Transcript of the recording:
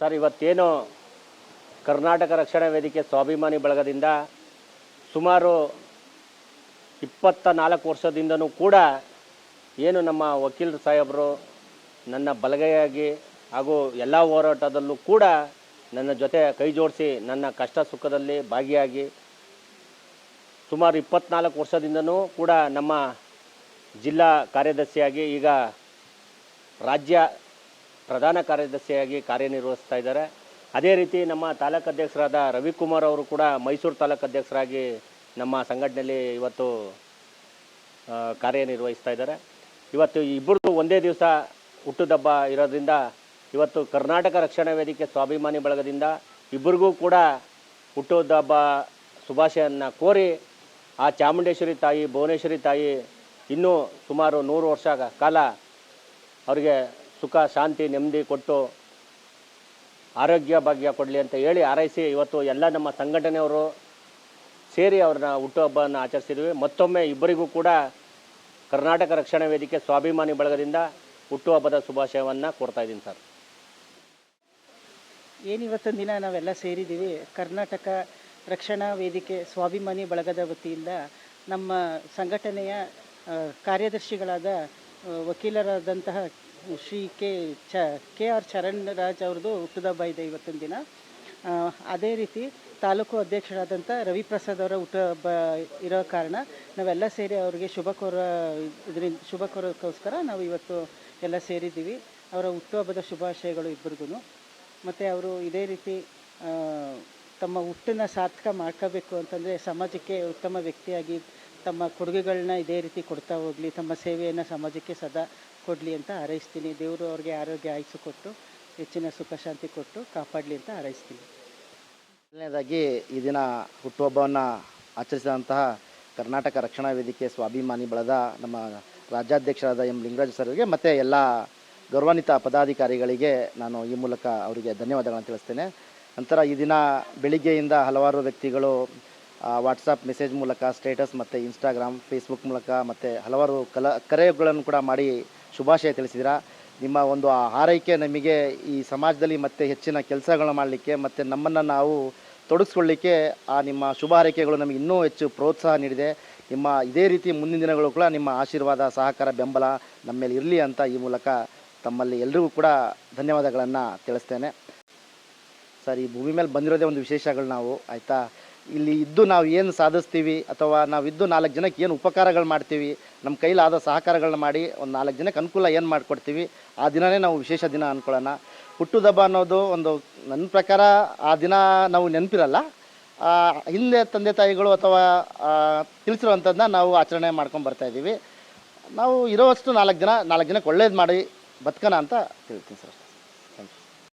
Sir, ಇವತ್ತೇನು ಕರ್ನಾಟಕ ರಕ್ಷಣಾ ವೇದಿಕೆ ಸ್ವಾಭಿಮಾನಿ ಬಳಗದಿಂದ ಸುಮಾರು 24 ವರ್ಷದಿಂದನೂ ಕೂಡ ಏನು ನಮ್ಮ ವಕೀಲರು ಸಾಹೇಬರು ನನ್ನ ಬಲಗೈಯಾಗಿ ಹಾಗೂ ಎಲ್ಲ ಹೋರಾಟದಲ್ಲೂ ಕೂಡ ನನ್ನ ಜೊತೆ ಕೈ ಜೋಡಿಸಿ ನನ್ನ ಕಷ್ಟ ಸುಖದಲ್ಲಿ ಭಾಗಿಯಾಗಿ ಸುಮಾರು 24 ವರ್ಷದಿಂದನೂ ಕೂಡ ನಮ್ಮ ಜಿಲ್ಲಾ ಕಾರ್ಯದರ್ಶಿಯಾಗಿ ಈಗ ರಾಜ್ಯ ಪ್ರಧಾನ ಕಾರ್ಯದರ್ಶಿಯಾಗಿ ಕಾರ್ಯನಿರ್ವಹಿಸ್ತಾ ಇದ್ದಾರೆ. ಅದೇ ರೀತಿ ನಮ್ಮ ತಾಲೂಕು ಅಧ್ಯಕ್ಷರಾದ ರವಿಕುಮಾರ್ ಅವರು ಕೂಡ ಮೈಸೂರು ತಾಲೂಕು ಅಧ್ಯಕ್ಷರಾಗಿ ನಮ್ಮ ಸಂಘಟನೆಯಲ್ಲಿ ಇವತ್ತು ಕಾರ್ಯನಿರ್ವಹಿಸ್ತಾ ಇದ್ದಾರೆ. ಇವತ್ತು ಇಬ್ಬರು ಒಂದೇ ದಿವಸ ಹುಟ್ಟುಹಬ್ಬ ಇರೋದ್ರಿಂದ ಇವತ್ತು ಕರ್ನಾಟಕ ರಕ್ಷಣಾ ವೇದಿಕೆ ಸ್ವಾಭಿಮಾನಿ ಬಳಗದಿಂದ ಇಬ್ಬರಿಗೂ ಕೂಡ ಹುಟ್ಟುಹಬ್ಬ ಶುಭಾಶಯವನ್ನು ಕೋರಿ ಆ ಚಾಮುಂಡೇಶ್ವರಿ ತಾಯಿ, ಭುವನೇಶ್ವರಿ ತಾಯಿ ಇನ್ನೂ ಸುಮಾರು 100 ವರ್ಷ ಕಾಲ ಅವರಿಗೆ ಸುಖ, ಶಾಂತಿ, ನೆಮ್ಮದಿ ಕೊಟ್ಟು ಆರೋಗ್ಯ ಭಾಗ್ಯ ಕೊಡಲಿ ಅಂತ ಹೇಳಿ ಹಾರೈಸಿ ಇವತ್ತು ಎಲ್ಲ ನಮ್ಮ ಸಂಘಟನೆಯವರು ಸೇರಿ ಅವ್ರನ್ನ ಹುಟ್ಟುಹಬ್ಬವನ್ನು ಆಚರಿಸಿದ್ವಿ. ಮತ್ತೊಮ್ಮೆ ಇಬ್ಬರಿಗೂ ಕೂಡ ಕರ್ನಾಟಕ ರಕ್ಷಣಾ ವೇದಿಕೆ ಸ್ವಾಭಿಮಾನಿ ಬಳಗದಿಂದ ಹುಟ್ಟುಹಬ್ಬದ ಶುಭಾಶಯವನ್ನು ಕೋರ್ತಾ ಇದ್ದೀನಿ ಸರ್. ಏನಿವತ್ತಿನ ದಿನ ನಾವೆಲ್ಲ ಸೇರಿದ್ದೀವಿ, ಕರ್ನಾಟಕ ರಕ್ಷಣಾ ವೇದಿಕೆ ಸ್ವಾಭಿಮಾನಿ ಬಳಗದ ವತಿಯಿಂದ ನಮ್ಮ ಸಂಘಟನೆಯ ಕಾರ್ಯದರ್ಶಿಗಳಾದ ವಕೀಲರಾದಂತಹ ಶ್ರೀ ಕೆ ಆರ್ ಚರಣ್ ರಾಜ್ ಅವ್ರದ್ದು ಹುಟ್ಟುಹಬ್ಬ ಇದೆ ಇವತ್ತಿನ ದಿನ. ಅದೇ ರೀತಿ ತಾಲೂಕು ಅಧ್ಯಕ್ಷರಾದಂಥ ರವಿಪ್ರಸಾದ್ ಅವರ ಹುಟ್ಟುಹಬ್ಬ ಇರೋ ಕಾರಣ ನಾವೆಲ್ಲ ಸೇರಿ ಅವರಿಗೆ ಶುಭ ಕೋರೋಕ್ಕೋಸ್ಕರ ನಾವು ಇವತ್ತು ಎಲ್ಲ ಸೇರಿದ್ದೀವಿ. ಅವರ ಹುಟ್ಟುಹಬ್ಬದ ಶುಭಾಶಯಗಳು ಇಬ್ಬರಿಗೂ. ಮತ್ತು ಅವರು ಇದೇ ರೀತಿ ತಮ್ಮ ಹುಟ್ಟನ್ನು ಸಾರ್ಥಕ ಮಾಡ್ಕೋಬೇಕು ಅಂತಂದರೆ ಸಮಾಜಕ್ಕೆ ಉತ್ತಮ ವ್ಯಕ್ತಿಯಾಗಿ ತಮ್ಮ ಕೊಡುಗೆಗಳನ್ನ ಇದೇ ರೀತಿ ಕೊಡ್ತಾ ಹೋಗಲಿ, ತಮ್ಮ ಸೇವೆಯನ್ನು ಸಮಾಜಕ್ಕೆ ಸದಾ ಕೊಡಲಿ ಅಂತ ಹಾರೈಸ್ತೀನಿ. ದೇವರು ಅವ್ರಿಗೆ ಆರೋಗ್ಯ ಆಯುಸ್ಸು ಕೊಟ್ಟು ಹೆಚ್ಚಿನ ಸುಖ ಶಾಂತಿ ಕೊಟ್ಟು ಕಾಪಾಡಲಿ ಅಂತ ಹಾರೈಸ್ತೀನಿ. ಮೊದಲನೇದಾಗಿ ಈ ದಿನ ಹುಟ್ಟುಹಬ್ಬವನ್ನು ಆಚರಿಸಿದಂತಹ ಕರ್ನಾಟಕ ರಕ್ಷಣಾ ವೇದಿಕೆ ಸ್ವಾಭಿಮಾನಿ ಬಳಗದ ನಮ್ಮ ರಾಜ್ಯಾಧ್ಯಕ್ಷರಾದ ಎಂ ಲಿಂಗರಾಜ್ ಸರ್ಗೆ ಮತ್ತು ಎಲ್ಲ ಗೌರವಾನ್ವಿತ ಪದಾಧಿಕಾರಿಗಳಿಗೆ ನಾನು ಈ ಮೂಲಕ ಅವರಿಗೆ ಧನ್ಯವಾದಗಳನ್ನು ತಿಳಿಸ್ತೇನೆ. ನಂತರ ಈ ದಿನ ಬೆಳಿಗ್ಗೆಯಿಂದ ಹಲವಾರು ವ್ಯಕ್ತಿಗಳು ವಾಟ್ಸಪ್ ಮೆಸೇಜ್ ಮೂಲಕ, ಸ್ಟೇಟಸ್ ಮತ್ತು ಇನ್ಸ್ಟಾಗ್ರಾಮ್, ಫೇಸ್ಬುಕ್ ಮೂಲಕ ಮತ್ತು ಹಲವಾರು ಕರೆಗಳನ್ನು ಕೂಡ ಮಾಡಿ ಶುಭಾಶಯ ತಿಳಿಸಿದ್ದೀರಾ. ನಿಮ್ಮ ಒಂದು ಹಾರೈಕೆ ನಮಗೆ ಈ ಸಮಾಜದಲ್ಲಿ ಮತ್ತೆ ಹೆಚ್ಚಿನ ಕೆಲಸಗಳನ್ನ ಮಾಡಲಿಕ್ಕೆ ಮತ್ತು ನಮ್ಮನ್ನು ನಾವು ತೊಡಗಿಸ್ಕೊಳ್ಳಿಕ್ಕೆ ಆ ನಿಮ್ಮ ಶುಭ ಹಾರೈಕೆಗಳು ನಮಗೆ ಇನ್ನೂ ಹೆಚ್ಚು ಪ್ರೋತ್ಸಾಹ ನೀಡಿದೆ. ನಿಮ್ಮ ಇದೇ ರೀತಿ ಮುಂದಿನ ದಿನಗಳು ಕೂಡ ನಿಮ್ಮ ಆಶೀರ್ವಾದ, ಸಹಕಾರ, ಬೆಂಬಲ ನಮ್ಮ ಮೇಲೆ ಇರಲಿ ಅಂತ ಈ ಮೂಲಕ ತಮ್ಮಲ್ಲಿ ಎಲ್ರಿಗೂ ಕೂಡ ಧನ್ಯವಾದಗಳನ್ನು ತಿಳಿಸ್ತೇನೆ. ಸರ್, ಈ ಭೂಮಿ ಮೇಲೆ ಬಂದಿರೋದೇ ಒಂದು ವಿಶೇಷಗಳು ನಾವು, ಆಯಿತಾ. ಇಲ್ಲಿ ಇದ್ದು ನಾವು ಏನು ಸಾಧಿಸ್ತೀವಿ ಅಥವಾ ನಾವಿದ್ದು 4 ಜನಕ್ಕೆ ಏನು ಉಪಕಾರಗಳು ಮಾಡ್ತೀವಿ, ನಮ್ಮ ಕೈಲಾದ ಸಹಕಾರಗಳನ್ನ ಮಾಡಿ ಒಂದು 4 ಜನಕ್ಕೆ ಅನುಕೂಲ ಏನು ಮಾಡಿಕೊಡ್ತೀವಿ, ಆ ದಿನವೇ ನಾವು ವಿಶೇಷ ದಿನ ಅಂದ್ಕೊಳ್ಳೋಣ. ಹುಟ್ಟುಹಬ್ಬ ಅನ್ನೋದು ಒಂದು ನನ್ನ ಪ್ರಕಾರ ಆ ದಿನ ನಾವು ನೆನಪಿರಲ್ಲ, ಹಿಂದೆ ತಂದೆ ತಾಯಿಗಳು ಅಥವಾ ತಿಳಿಸಿರುವಂಥದ್ದನ್ನ ನಾವು ಆಚರಣೆ ಮಾಡ್ಕೊಂಡು ಬರ್ತಾಯಿದ್ದೀವಿ. ನಾವು ಇರೋವಷ್ಟು 4 ಜನಕ್ಕೆ ಒಳ್ಳೇದು ಮಾಡಿ ಬದುಕೋಣ ಅಂತ ಹೇಳ್ತೀನಿ ಸರ್.